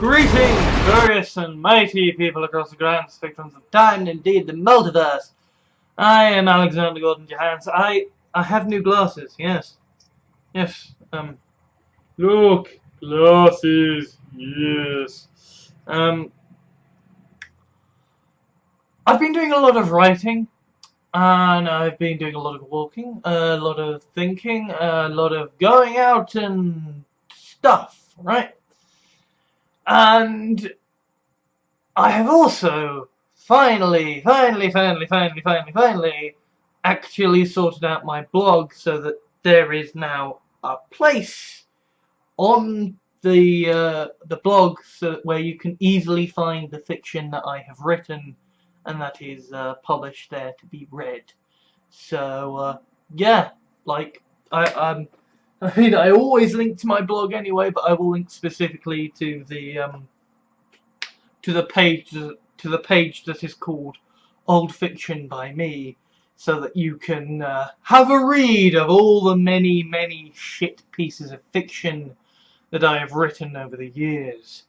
Greetings, glorious and mighty people across the grand spectrums of time and indeed the multiverse. I am Alexander Gordon Johans. I have new glasses, yes. Yes, look, glasses, yes. I've been doing a lot of writing, and I've been doing a lot of walking, a lot of thinking, a lot of going out and stuff, right? And I have also finally actually sorted out my blog so that there is now a place on the blog where you can easily find the fiction that I have written and that is published there to be read. So yeah, like I mean, I always link to my blog anyway, but I will link specifically to the page that is called Old Fiction by Me, so that you can have a read of all the many shit pieces of fiction that I have written over the years.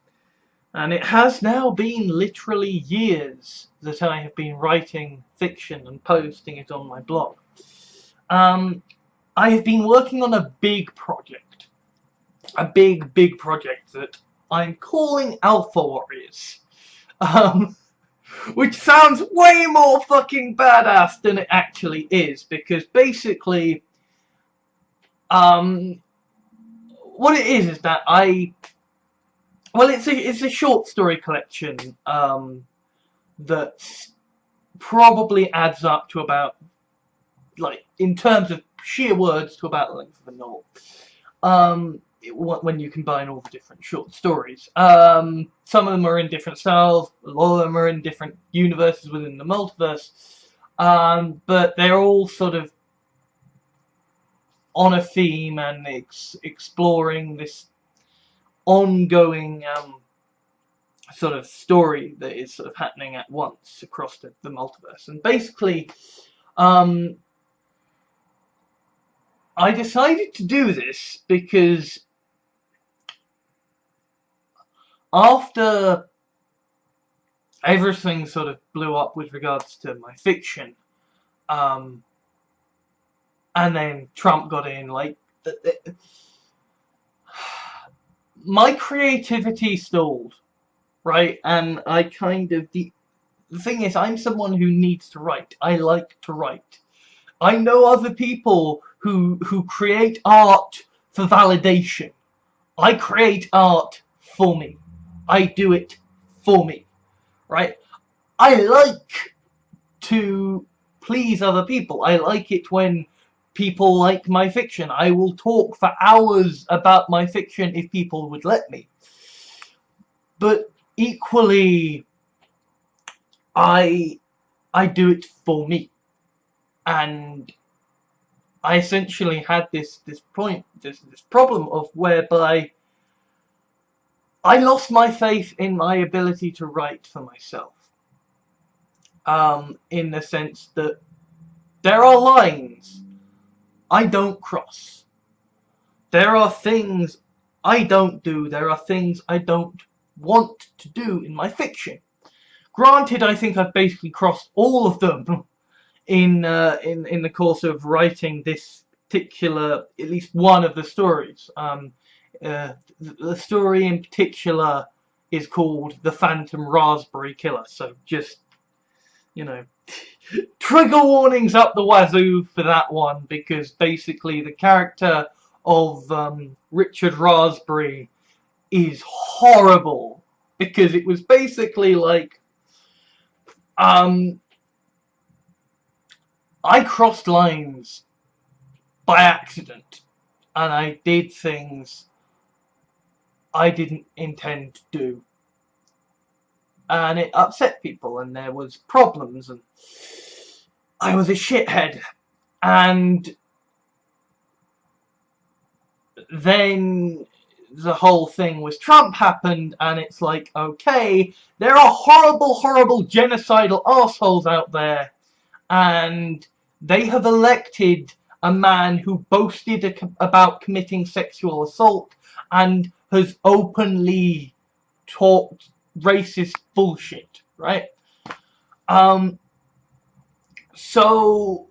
And it has now been literally years that I have been writing fiction and posting it on my blog. I have been working on a big project. A big project that I'm calling Alpha Warriors. Which sounds way more fucking badass than it actually is, because basically, what it is that it's a short story collection, that probably adds up to about, like, in terms of sheer words, to about the length of a novel. When you combine all the different short stories. Some of them are in different styles, a lot of them are in different universes within the multiverse, but they're all sort of on a theme and exploring this ongoing sort of story that is sort of happening at once across the multiverse. And basically, I decided to do this because after everything sort of blew up with regards to my fiction, and then Trump got in, like, my creativity stalled, right? And I kind of, the thing is, I'm someone who needs to write. I like to write. I know other people who create art for validation. I create art for me. I do it for me, right? I like to please other people. I like it when people like my fiction. I will talk for hours about my fiction if people would let me. But equally, I do it for me. And I essentially had this problem of whereby I lost my faith in my ability to write for myself. In the sense that there are lines I don't cross. There are things I don't do. There are things I don't want to do in my fiction. Granted, I think I've basically crossed all of them in the course of writing this particular, at least one of the stories. The story in particular is called The Phantom Raspberry Killer, so just, you know, trigger warnings up the wazoo for that one, because basically the character of Richard Raspberry is horrible, because it was basically like, I crossed lines by accident, and I did things I didn't intend to do, and it upset people, and there was problems, and I was a shithead. And then the whole thing with Trump happened, and it's like, okay, there are horrible genocidal assholes out there, and they have elected a man who boasted about committing sexual assault and has openly talked racist bullshit, right? So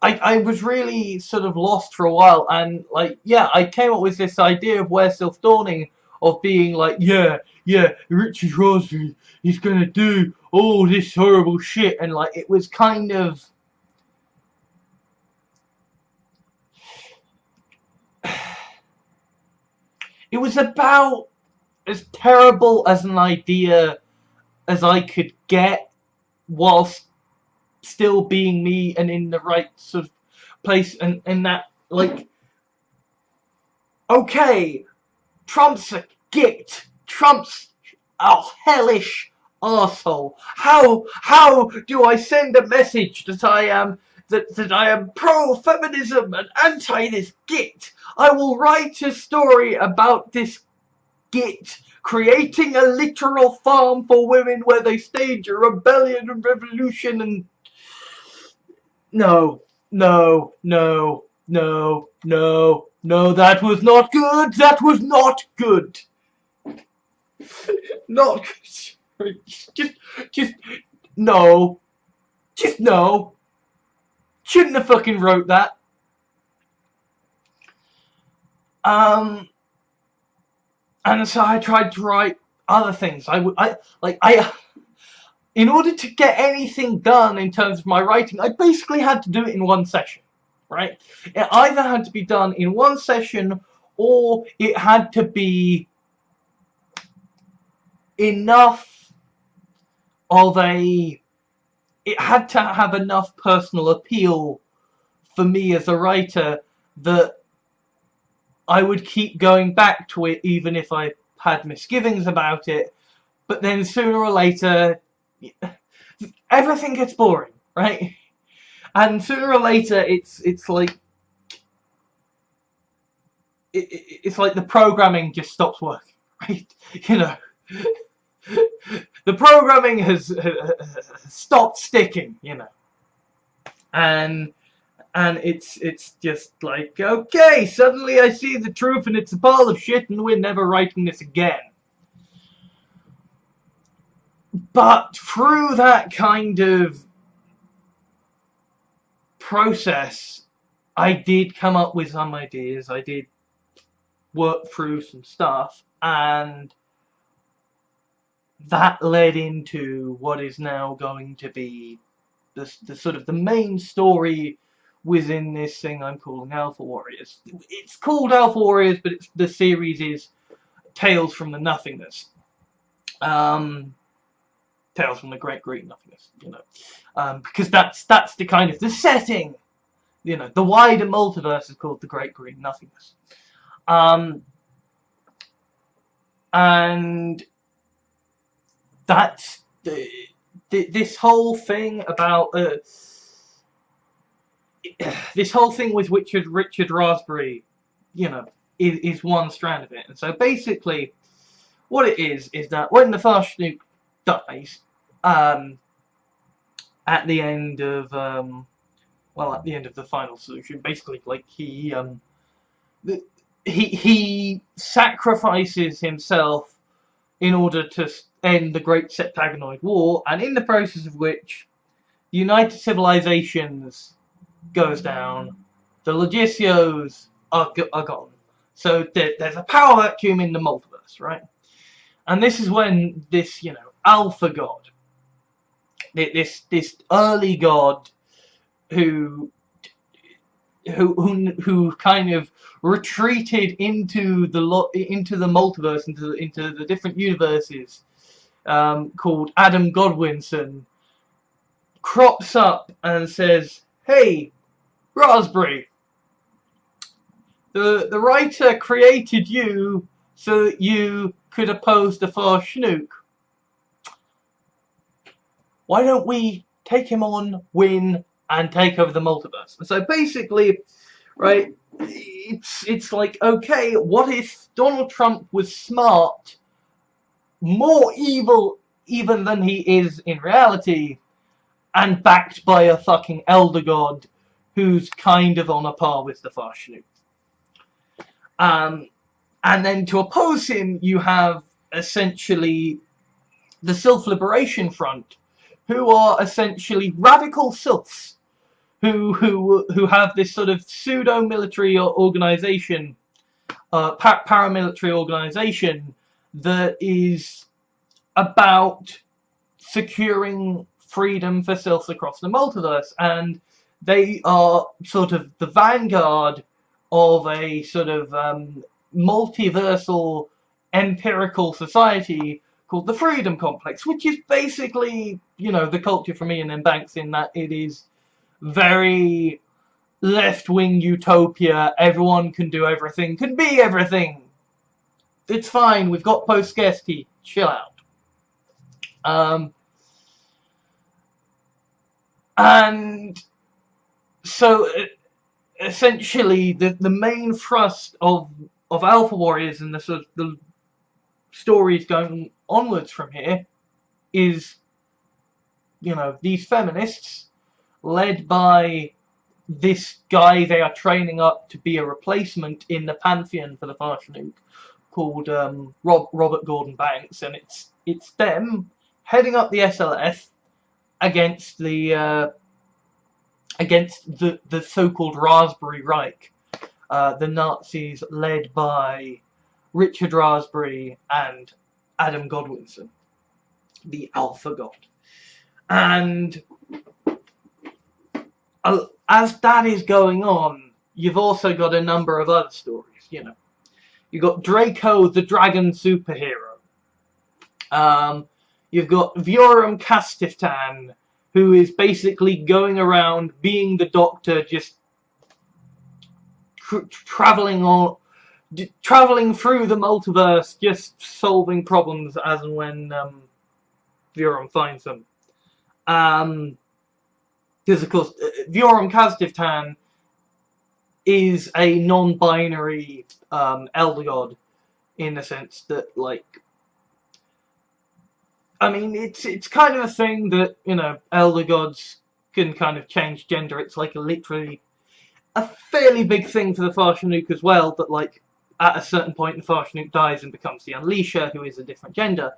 I was really sort of lost for a while, and like, yeah, I came up with this idea of Where Self Dawning, of being like, yeah, Richard Raspberry, he's gonna do all this horrible shit, and like, it was kind of, it was about as terrible as an idea as I could get, whilst still being me and in the right sort of place, and that, like, okay, Trump's a git, Trump's a hellish arsehole. How do I send a message that I am pro-feminism and anti this git? I will write a story about this git creating a literal farm for women where they stage a rebellion and revolution, and no, that was not good. That was not good. Not good. Just no. Just no. Shouldn't have fucking wrote that. And so I tried to write other things. In order to get anything done in terms of my writing, I basically had to do it in one session, right? It either had to be done in one session, or it had to be enough of a... It had to have enough personal appeal for me as a writer that I would keep going back to it even if I had misgivings about it. But then sooner or later, everything gets boring, right? And sooner or later, it's like it's like the programming just stops working, right? You know, the programming has stopped sticking, you know, and it's just like, okay, suddenly I see the truth, and it's a pile of shit, and we're never writing this again. But through that kind of process, I did come up with some ideas. I did work through some stuff, and that led into what is now going to be the sort of the main story within this thing I'm calling Alpha Warriors. It's called Alpha Warriors, but the series is Tales from the Nothingness. Tales from the Great Green Nothingness, you know, because that's the kind of the setting, you know. The wider multiverse is called the Great Green Nothingness, and that's this whole thing about this whole thing with Richard Raspberry, you know, is one strand of it. And so basically, what it is that when the first nuke dies, at the end of at the end of the final solution, basically, like, he sacrifices himself in order to end the Great Septagonoid War, and in the process of which the United Civilizations goes down, the Logicios are gone. So there's a power vacuum in the multiverse, right? And this is when this, you know, Alpha God, this early god who kind of retreated into the multiverse, into the different universes, called Adam Godwinson, crops up and says, "Hey, Raspberry, the writer created you so that you could oppose the first nuke. Why don't we take him on, win, and take over the multiverse?" And so basically, right, it's like, okay, what if Donald Trump was smart, more evil even than he is in reality, and backed by a fucking elder god who's kind of on a par with the first nuke? And then to oppose him, you have essentially the Sylph Liberation Front, who are essentially radical Sylphs, who have this sort of pseudo-military organization, paramilitary organization that is about securing freedom for Sylphs across the multiverse, and they are sort of the vanguard of a sort of multiversal empirical society called the Freedom Complex, which is basically, you know, the culture from Ian M. Banks, in that it is very left-wing utopia. Everyone can do everything, can be everything. It's fine. We've got post-scarcity. Chill out. And so essentially, the main thrust of Alpha Warriors and the sort of the stories going onwards from here is, you know, these feminists led by this guy they are training up to be a replacement in the pantheon for the Farshanuk, called Robert Gordon Banks, and it's them heading up the SLF against the so-called Raspberry Reich, the Nazis led by Richard Raspberry and Adam Godwinson, the Alpha God. And as that is going on, you've also got a number of other stories, you know. You've got Draco, the dragon superhero. You've got Viorum Castiftan, who is basically going around being the Doctor, just traveling through the multiverse, just solving problems as and when Viorum finds them. Because, of course, Viorum Castiftan is a non-binary elder god, in the sense that, like, I mean, it's kind of a thing that, you know, elder gods can kind of change gender. It's like literally a fairly big thing for the Farshanuk as well, but, like, at a certain point the Farshanuk dies and becomes the Unleasher, who is a different gender.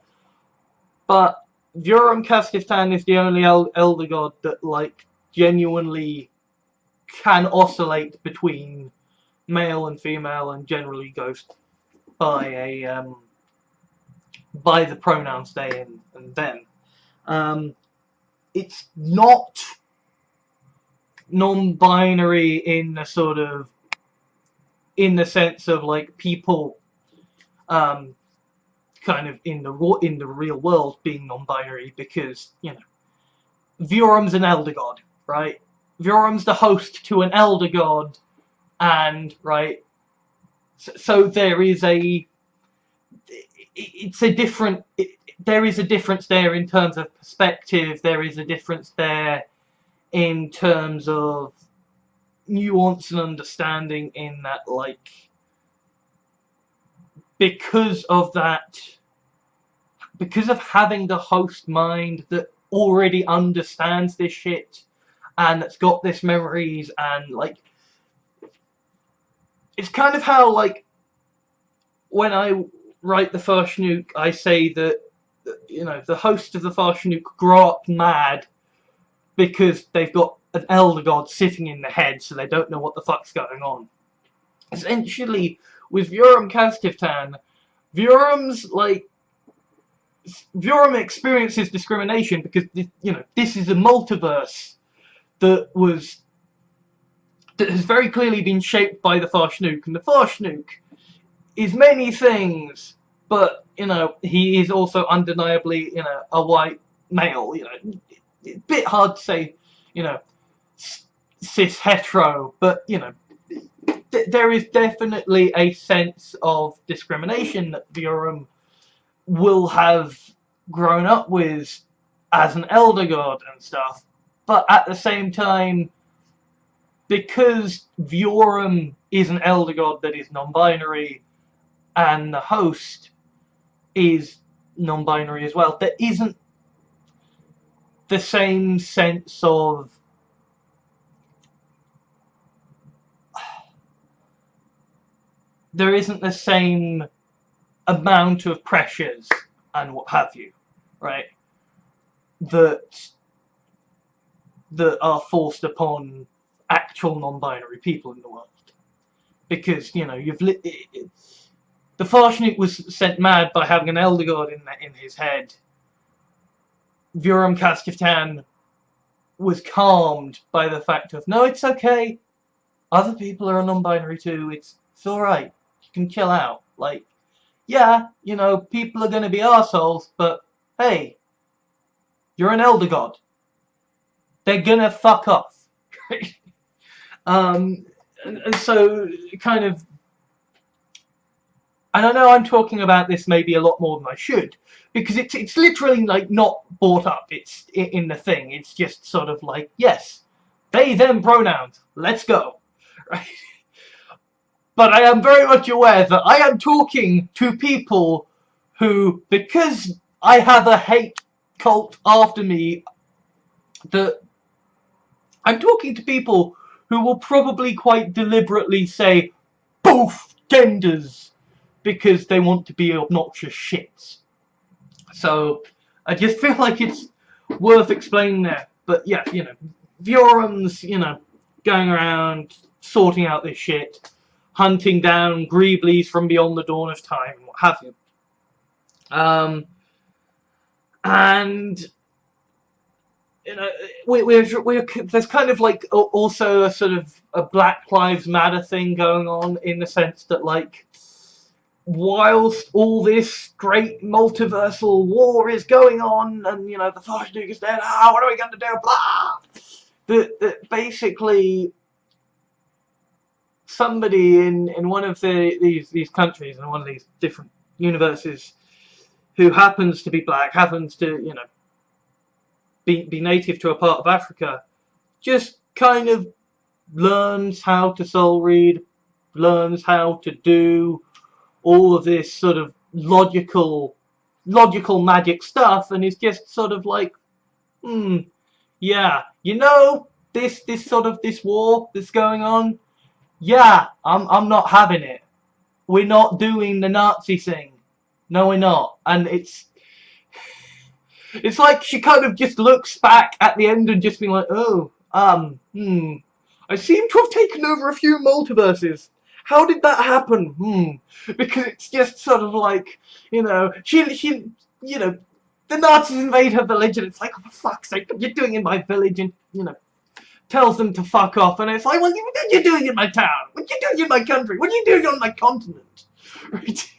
But Viorum Castiftan is the only elder god that, like, genuinely can oscillate between male and female, and generally goes by by the pronouns they and them. It's not non-binary in the sort of, in the sense of, like, people kind of in the real world being non-binary, because, you know, Viorum's an elder god, right? Viorum's the host to an elder god, and, right, so there is a, it's a different, there is a difference there in terms of perspective. There is a difference there in terms of nuance and understanding, in that, like, because of that, because of having the host mind that already understands this shit and that's got this memories, and, like, it's kind of how, like, when I write the Farshanuk, I say that, you know, the hosts of the Farshanuk grow up mad because they've got an elder god sitting in the head, so they don't know what the fuck's going on. Essentially, with Viorum Castiftan, Viorum experiences discrimination because, you know, this is a multiverse that has very clearly been shaped by the Farshanuk, and the Farshanuk is many things, but, you know, he is also undeniably, you know, a white male. You know, it's a bit hard to say, you know, cis hetero, but, you know, there is definitely a sense of discrimination that Viorum will have grown up with as an elder god and stuff. But at the same time, because Viorum is an elder god that is non-binary, and the host is non-binary as well, there isn't the same sense of there isn't the same amount of pressures and what have you, right, that are forced upon actual non-binary people in the world. Because, you know, the Farshnik was sent mad by having an elder god in his head. Vyuram Kaskiftan was calmed by the fact of, no, it's okay. Other people are non-binary too. It's alright. You can chill out. Like, yeah, you know, people are going to be arseholes, but hey, you're an elder god. They're going to fuck off. And so, kind of, and I know I'm talking about this maybe a lot more than I should, because it's literally like not brought up. It's in the thing. It's just sort of like, yes, they, them pronouns. Let's go. Right? But I am very much aware that I am talking to people who, because I have a hate cult after me, that I'm talking to people who will probably quite deliberately say both genders because they want to be obnoxious shits. So I just feel like it's worth explaining there. But yeah, you know, Vyuram's, you know, going around sorting out this shit, hunting down Greeblies from beyond the dawn of time, and what have you. And you know, we're there's kind of like also a sort of a Black Lives Matter thing going on, in the sense that, like, whilst all this great multiversal war is going on, and, you know, the Farshnik is dead, what are we going to do, blah, that basically somebody in one of these countries, in one of these different universes, who happens to be black, happens to, you know, be native to a part of Africa, just kind of learns how to soul read, learns how to do all of this sort of logical magic stuff, and is just sort of like, yeah, you know, this war that's going on, yeah, I'm not having it. We're not doing the Nazi thing. No, we're not. And it's like she kind of just looks back at the end and just being like, oh, I seem to have taken over a few multiverses. How did that happen? Because it's just sort of like, you know, she you know, the Nazis invade her village, and it's like, oh, for fuck's sake, what are you doing in my village? And, you know, tells them to fuck off, and it's like, well, what are you doing in my town? What are you doing in my country? What are you doing on my continent? Right?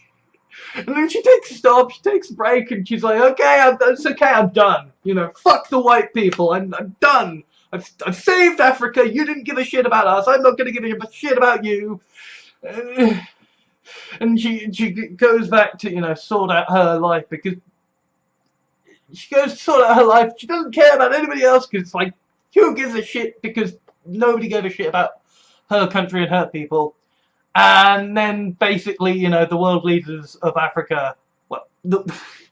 And then she takes a stop, she takes a break, and she's like, okay, it's okay, I'm done. You know, fuck the white people, I'm done. I've saved Africa, you didn't give a shit about us, I'm not going to give a shit about you. And she goes back to, you know, sort out her life, because she goes to sort out her life, she doesn't care about anybody else, because it's like, who gives a shit, because nobody gave a shit about her country and her people. And then basically, you know, the world leaders of Africa, well, the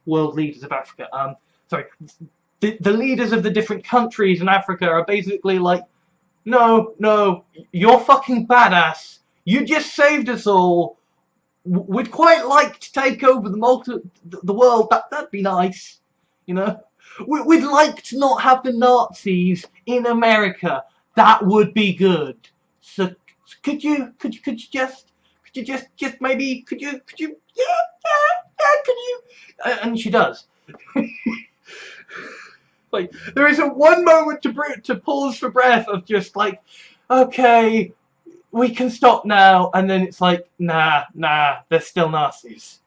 world leaders of Africa, sorry, the leaders of the different countries in Africa are basically like, no, you're fucking badass. You just saved us all. We'd quite like to take over the world. That'd be nice, you know. We'd like to not have the Nazis in America. That would be good. So could you just maybe, could you, yeah, could you? And she does. Like, there is one moment to pause for breath of just like, okay, we can stop now, and then it's like, nah, they're still Nazis.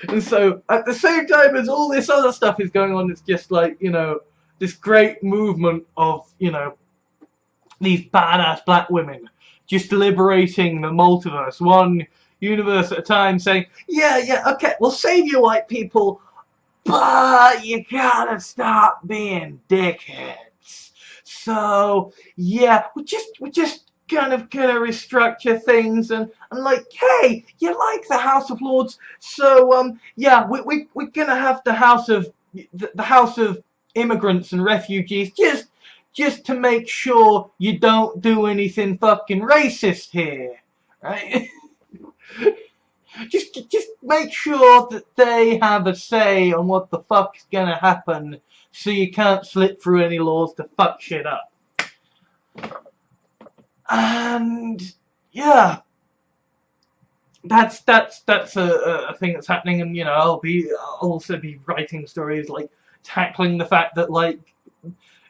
And so, at the same time as all this other stuff is going on, it's just like, you know, this great movement of, you know, these badass black women just liberating the multiverse, one universe at a time, saying, yeah, okay, we'll save you white people, but you gotta stop being dickheads. So, yeah, we're just kind of gonna restructure things, and like, hey, you like the House of Lords, so yeah, we're gonna have the House of Immigrants and Refugees, just to make sure you don't do anything fucking racist here, right? Just make sure that they have a say on what the fuck's gonna happen, so you can't slip through any laws to fuck shit up. And yeah, that's a thing that's happening. And you know, I'll also be writing stories like tackling the fact that, like,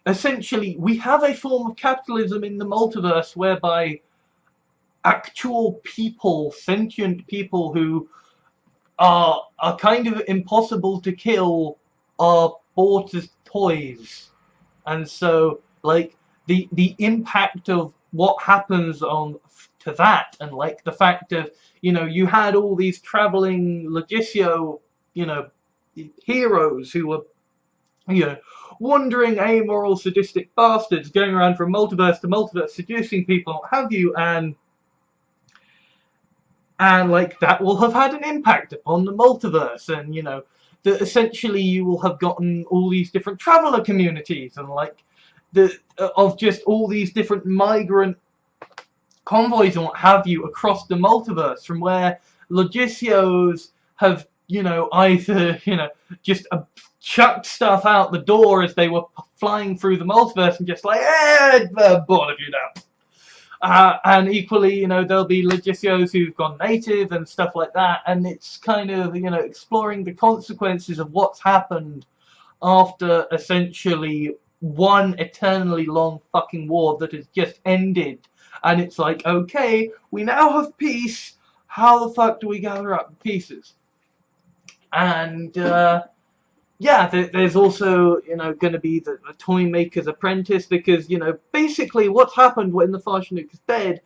essentially we have a form of capitalism in the multiverse whereby actual people, sentient people who are kind of impossible to kill, are bought as toys. And so, like, the impact of what happens on to that, and like the fact of, you know, you had all these traveling Legisio, you know, heroes who were, you know, wandering, amoral, sadistic bastards going around from multiverse to multiverse, seducing people, what have you, and like that will have had an impact upon the multiverse. And you know, that essentially you will have gotten all these different traveler communities, and like of just all these different migrant convoys and what have you across the multiverse, from where Logicios have, you know, either, you know, just chucked stuff out the door as they were flying through the multiverse and just like, bored of you now. And equally, you know, there'll be Logicios who've gone native and stuff like that, and it's kind of, you know, exploring the consequences of what's happened after essentially one eternally long fucking war that has just ended. And it's like, okay, we now have peace, how the fuck do we gather up the pieces? And yeah, there's also, you know, going to be the toy maker's apprentice, because, you know, basically what's happened when the Farshanuk is dead,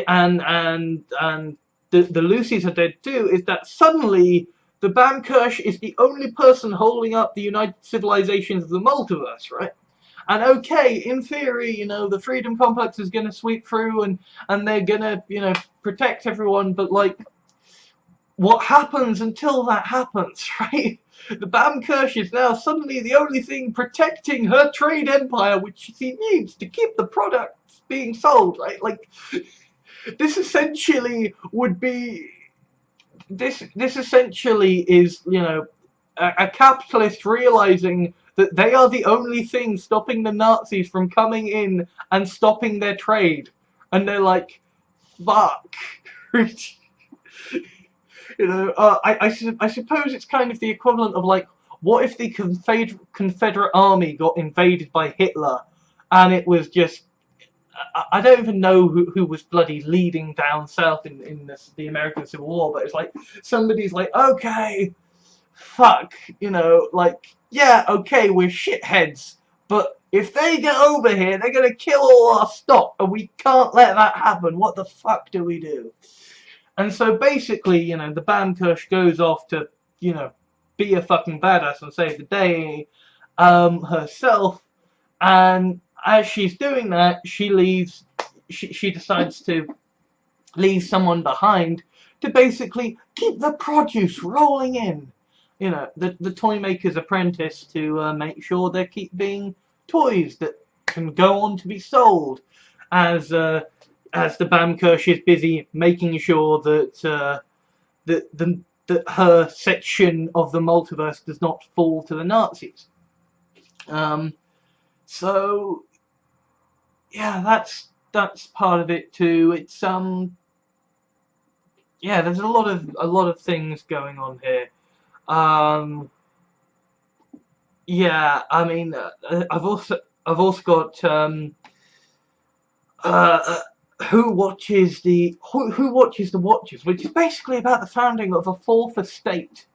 and the Lucys are dead too, is that suddenly the Bamkirsch is the only person holding up the United Civilizations of the multiverse, right? And okay, in theory, you know, the Freedom Complex is going to sweep through, and they're going to, you know, protect everyone, but like, what happens until that happens, right? The Bamkirsch is now suddenly the only thing protecting her trade empire, which she needs to keep the products being sold, right? Like, this essentially would be, this essentially is, you know, a capitalist realizing that they are the only thing stopping the Nazis from coming in and stopping their trade. And they're like, fuck. You know, I suppose it's kind of the equivalent of, like, what if the Confederate Army got invaded by Hitler, and it was just, I don't even know who was bloody leading down south in the American Civil War, but it's like, somebody's like, okay, fuck, you know, like, yeah, okay, we're shitheads, but if they get over here, they're gonna kill all our stock, and we can't let that happen. What the fuck do we do? And so basically, you know, the Bamkirsch goes off to, you know, be a fucking badass and save the day herself. And as she's doing that, she leaves, she decides to leave someone behind to basically keep the produce rolling in. You know, the toy maker's apprentice, to make sure they keep being toys that can go on to be sold, as the Bamkirsch is busy making sure that that her section of the multiverse does not fall to the Nazis. So yeah, that's part of it too. It's yeah, there's a lot of things going on here. Yeah, I mean, I've also got Who Watches the Watchers, which is basically about the founding of a fourth estate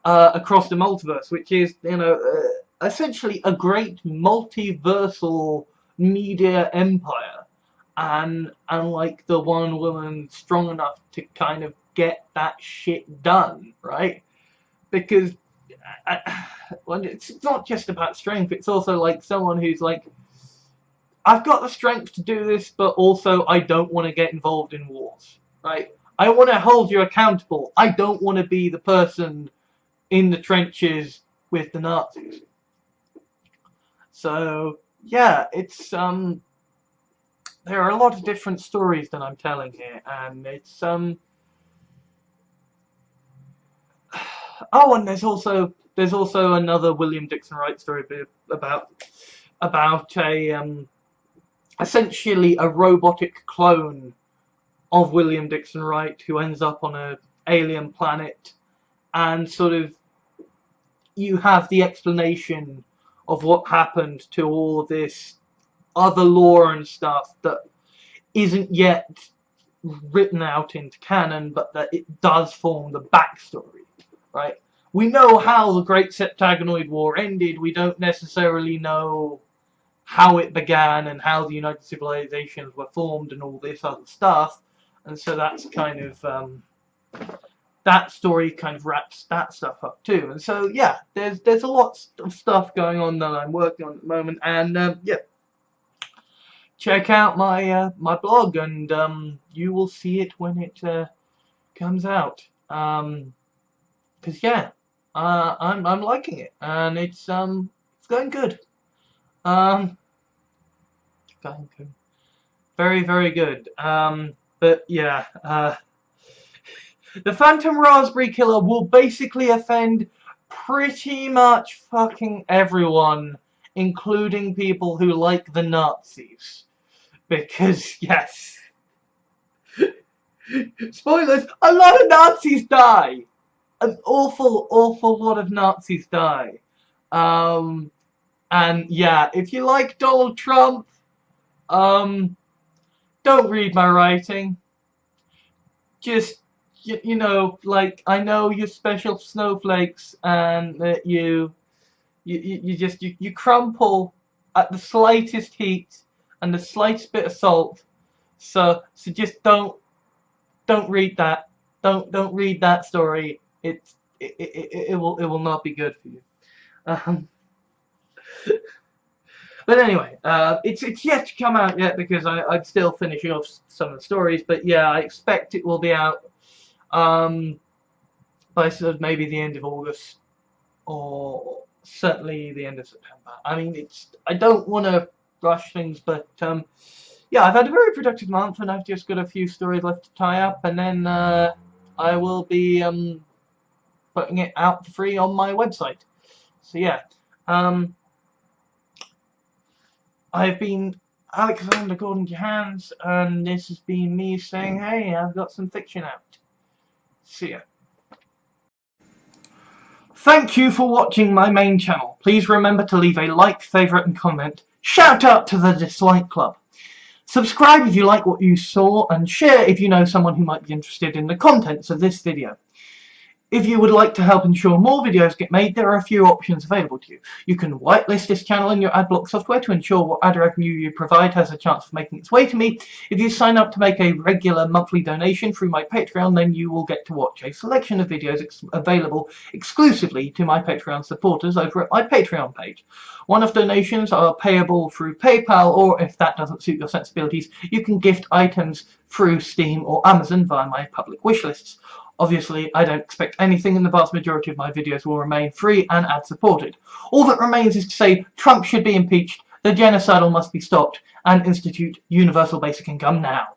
across the multiverse, which is, you know, essentially a great multiversal media empire, and like the one woman strong enough to kind of get that shit done, right? Because well, it's not just about strength, it's also like someone who's like, I've got the strength to do this, but also I don't want to get involved in wars, right? I want to hold you accountable. I don't want to be the person in the trenches with the Nazis. So yeah, it's there are a lot of different stories that I'm telling here, and it's Oh, and there's also another William Dixon Wright story about a essentially a robotic clone of William Dixon Wright who ends up on an alien planet, and sort of you have the explanation of what happened to all this other lore and stuff that isn't yet written out into canon, but that it does form the backstory, right? We know how the Great Septagonoid War ended. We don't necessarily know how it began and how the United Civilizations were formed and all this other stuff. And so that's kind of that story kind of wraps that stuff up too. And so yeah, there's a lot of stuff going on that I'm working on at the moment. And yeah, check out my my blog, and you will see it when it comes out. Because yeah, I'm liking it, and it's going good. Going good. Very, very good. But yeah, the Phantom Raspberry Killer will basically offend pretty much fucking everyone, including people who like the Nazis. Because, yes, spoilers, a lot of Nazis die. An awful, awful lot of Nazis die. And yeah, if you like Donald Trump, don't read my writing. Just, you know, like, I know you're special snowflakes, and that you crumple at the slightest heat and the slightest bit of salt. So just don't read that. Don't read that story. It will not be good for you. But anyway, it's yet to come out yet, because I'm still finishing off some of the stories. But yeah, I expect it will be out by sort of maybe the end of August, or certainly the end of September. I mean, I don't want to rush things, but yeah, I've had a very productive month, and I've just got a few stories left to tie up, and then I will be putting it out for free on my website. So yeah, I've been Alexander Gordon Johans, and this has been me saying, hey, I've got some fiction out. See ya. Thank you for watching my main channel. Please remember to leave a like, favourite and comment. Shout out to the Dislike Club. Subscribe if you like what you saw, and share if you know someone who might be interested in the contents of this video. If you would like to help ensure more videos get made, there are a few options available to you. You can whitelist this channel in your adblock software to ensure what ad revenue you provide has a chance of making its way to me. If you sign up to make a regular monthly donation through my Patreon, then you will get to watch a selection of videos available exclusively to my Patreon supporters over at my Patreon page. One-off donations are payable through PayPal, or if that doesn't suit your sensibilities, you can gift items through Steam or Amazon via my public wish lists. Obviously, I don't expect anything, and the vast majority of my videos will remain free and ad-supported. All that remains is to say Trump should be impeached, the genocidal must be stopped, and institute universal basic income now.